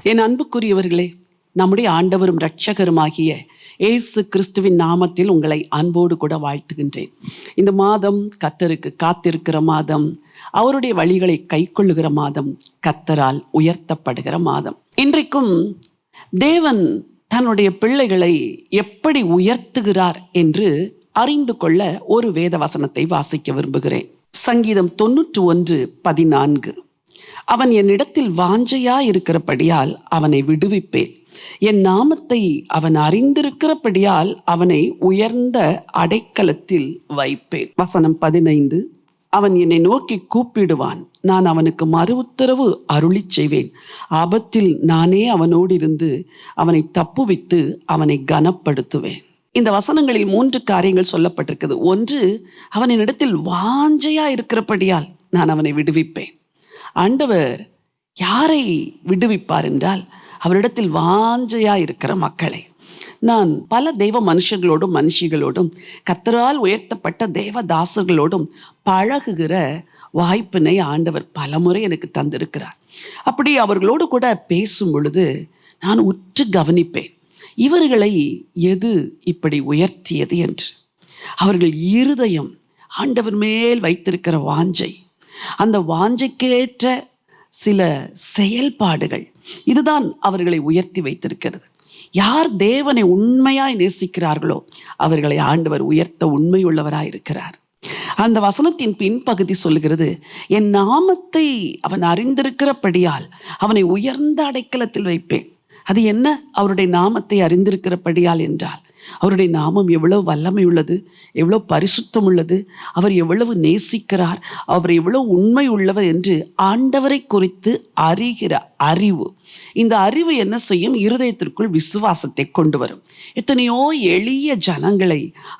என் அன்புக்குரியவர்களே, நம்முடைய ஆண்டவரும் இரட்சகருமாகிய இயேசு கிறிஸ்துவின் நாமத்தில் உங்களை அன்போடு கூட வாழ்த்துகின்றேன். இந்த மாதம் கர்த்தருக்கு காத்திருக்கிற மாதம், அவருடைய வழிகளை கைக்கொள்ளுகிற மாதம், கர்த்தரால் உயர்த்தப்படுகிற மாதம். இன்றைக்கும் தேவன் தன்னுடைய பிள்ளைகளை எப்படி உயர்த்துகிறார் என்று அறிந்து கொள்ள ஒரு வேத வசனத்தை வாசிக்க விரும்புகிறேன். சங்கீதம் 91:14. அவன் என்னிடத்தில் வாஞ்சையாயிருக்கிறபடியால் அவனை விடுவிப்பேன். என் நாமத்தை அவன் அறிந்திருக்கிறபடியால் அவனை உயர்ந்த அடைக்கலத்தில் வைப்பேன். வசனம் 15. அவன் என்னை நோக்கி கூப்பிடுவான், நான் அவனுக்கு மறு உத்தரவு அருளி செய்வேன். ஆபத்தில் நானே அவனோடு இருந்து அவனை தப்புவித்து அவனை கனப்படுத்துவேன். இந்த வசனங்களில் 3 காரியங்கள் சொல்லப்பட்டிருக்குது. ஒன்று, அவன் என்னிடத்தில் வாஞ்சையா இருக்கிறபடியால் நான் அவனை விடுவிப்பேன். ஆண்டவர் யாரை விடுவிப்பார் என்றால், அவரிடத்தில் வாஞ்சையா இருக்கிற மக்களை. நான் பல தெய்வ மனுஷர்களோடும் மனுஷிகளோடும் கர்த்தரால் உயர்த்தப்பட்ட தேவதாசர்களோடும் பழகுகிற வாய்ப்பினை ஆண்டவர் பலமுறை எனக்கு தந்திருக்கிறார். அப்படி அவர்களோடு கூட பேசும் பொழுது நான் உற்று கவனிப்பேன், இவர்களை எது இப்படி உயர்த்தியது என்று. அவர்கள் இருதயம் ஆண்டவர் மேல் வைத்திருக்கிற வாஞ்சை, அந்த வாஞ்சைக்கேற்ற சில செயல்பாடுகள், இதுதான் அவர்களை உயர்த்தி வைத்திருக்கிறது. யார் தேவனை உண்மையாய் நேசிக்கிறார்களோ அவர்களை ஆண்டவர் உயர்த்த உண்மையுள்ளவராயிருக்கிறார். அந்த வசனத்தின் பின்பகுதி சொல்லுகிறது, என் நாமத்தை அவன் அறிந்திருக்கிறபடியால் அவனை உயர்ந்த அடைக்கலத்தில் வைப்பேன். அது என்ன? அவருடைய நாமத்தை அறிந்திருக்கிறபடியால் என்றால், அவருடைய நாமம் எவ்வளவு வல்லமை உள்ளது, எவ்வளவு பரிசுத்தம் உள்ளது, அவர் எவ்வளவு நேசிக்கிறார், அவர் எவ்வளவு உண்மை உள்ளவர் என்று ஆண்டவரை குறித்து அறிகிற அறிவு. இந்த அறிவு என்ன செய்யும்? இருதயத்திற்குள் விசுவாசத்தை கொண்டு வரும். எத்தனையோ எளிய ஜனங்களை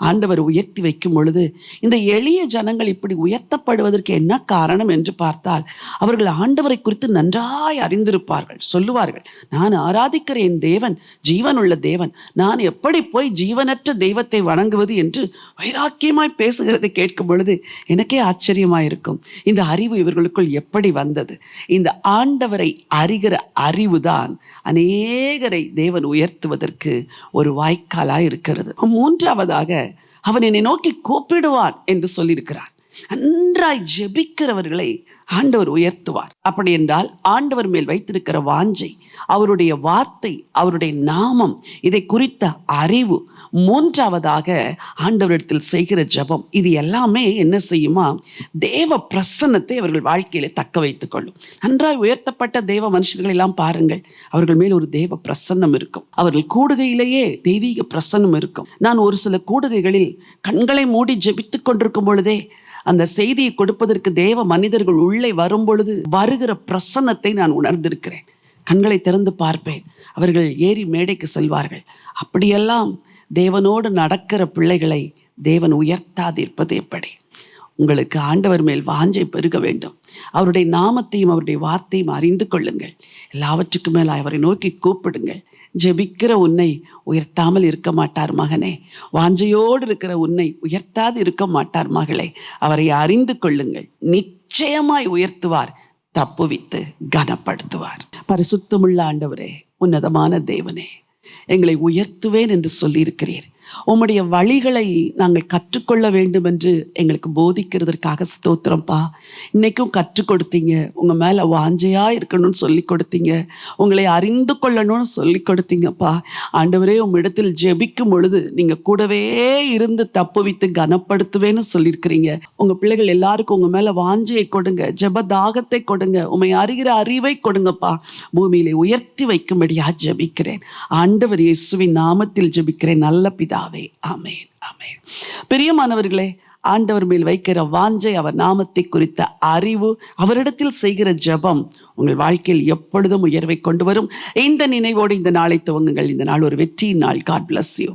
ஆண்டவர் உயர்த்தி வைக்கும் பொழுது, இந்த எளிய ஜனங்கள் இப்படி உயர்த்தப்படுவதற்கு என்ன காரணம் என்று பார்த்தால், அவர்கள் ஆண்டவரை குறித்து நன்றாய் அறிந்திருப்பார்கள். சொல்லுவார்கள், நான் ஆராதிக்கிற என் தேவன் ஜீவனுள்ள தேவன், நான் எப்படி போய் ஜீவனற்ற தெய்வத்தை வணங்குவது என்று வைராக்கியமாய் பேசுகிறதை கேட்கும் பொழுது எனக்கே ஆச்சரியமாயிருக்கும். இந்த அறிவு இவர்களுக்குள் எப்படி வந்தது? இந்த ஆண்டவரை அறிகிற அறிவுதான் அநேகரை தேவன் உயர்த்துவதற்கு ஒரு வாய்க்காலாய் இருக்கிறது. 3வதாக, அவன் என்னை நோக்கி கூப்பிடுவான் என்று சொல்லியிருக்கிறார். நன்றாய் ஜெபிக்கிறவர்களை ஆண்டவர் உயர்த்துவார். அப்படி என்றால் ஆண்டவர் மேல் வைத்திருக்கிற வாஞ்சை, அவருடைய வார்த்தை, அவருடைய நாமம், இதை குறித்த அறிவு. 3வதாக ஆண்டவரிடத்தில் செய்கிற ஜெபம். இது எல்லாமே என்ன செய்யுமா? தேவ பிரசன்னத்தை அவர்கள் வாழ்க்கையில தக்க வைத்துக் கொள்ளும். நன்றாய் உயர்த்தப்பட்ட தேவ மனுஷர்கள் எல்லாம் பாருங்கள், அவர்கள் மேல் ஒரு தேவ பிரசன்னம் இருக்கும். அவர்கள் கூடுகையிலேயே தெய்வீக பிரசன்னம் இருக்கும். நான் ஒரு சில கூடுகைகளில் கண்களை மூடி ஜெபித்துக் கொண்டிருக்கும் பொழுதே அந்த செய்தியை கொடுப்பதற்கு தேவ மனிதர்கள் உள்ளே வரும் பொழுது வருகிற பிரசன்னத்தை நான் உணர்ந்திருக்கிறேன். கண்களை திறந்து பார்ப்பேன், அவர்கள் ஏறி மேடைக்கு செல்வார்கள். அப்படியெல்லாம் தேவனோடு நடக்கிற பிள்ளைகளை தேவன் உயர்த்தாதிருப்பது எப்படி? உங்களுக்கு ஆண்டவர் மேல் வாஞ்சை பெருக வேண்டும். அவருடைய நாமத்தையும் அவருடைய வார்த்தையும் அறிந்து கொள்ளுங்கள். எல்லாவற்றுக்கும் மேல் அவரை நோக்கி கூப்பிடுங்கள். ஜெபிக்கிற உன்னை உயர்த்தாமல் இருக்க மாட்டார் மகனே. வாஞ்சையோடு இருக்கிற உன்னை உயர்த்தாது இருக்க மாட்டார் மகளே. அவரை அறிந்து கொள்ளுங்கள், நிச்சயமாய் உயர்த்துவார், தப்புவித்து கனப்படுத்துவார். பரிசுத்தமுள்ள ஆண்டவரே, உன்னதமான தேவனே, எங்களை உயர்த்துவேன் என்று சொல்லியிருக்கிறீர். உம்முடைய வழிகளை நாங்கள் கற்றுக்கொள்ள வேண்டும் என்று எங்களுக்கு போதிக்கிறதற்காக ஸ்தோத்திரம்ப்பா. இன்னைக்கும் கற்றுக் கொடுத்தீங்க. உங்கள் மேலே வாஞ்சையா இருக்கணும்னு சொல்லி கொடுத்தீங்க. உங்களை அறிந்து கொள்ளணும்னு சொல்லி கொடுத்தீங்கப்பா. ஆண்டவரே, உம்மிடத்தில் ஜெபிக்கும் பொழுது நீங்கள் கூடவே இருந்து தப்புவித்து கனப்படுத்துவேன்னு சொல்லியிருக்கிறீங்க. உங்கள் பிள்ளைகள் எல்லாருக்கும் உங்கள் மேலே வாஞ்சையை கொடுங்க, ஜெப தாகத்தை கொடுங்க, உம்மை அறிகிற அறிவை கொடுங்கப்பா. பூமியிலே உயர்த்தி வைக்கும்படியாக ஜெபிக்கிறேன். ஆண்டவர் இயேசுவின் நாமத்தில் ஜெபிக்கிறேன் நல்ல பிதாவே. ஆமென், ஆமென். பிரியமானவர்களே, ஆண்டவர் மேல் வைக்கிற வாஞ்சை, அவர் நாமத்தை குறித்த அறிவு, அவரிடத்தில் செய்கிற ஜெபம் உங்கள் வாழ்க்கையில் எப்பொழுதும் உயர்வை கொண்டு வரும். இந்த நினைவோடு இந்த நாளை துவங்குங்கள். இந்த நாள் ஒரு வெற்றியின் நாள். God bless you.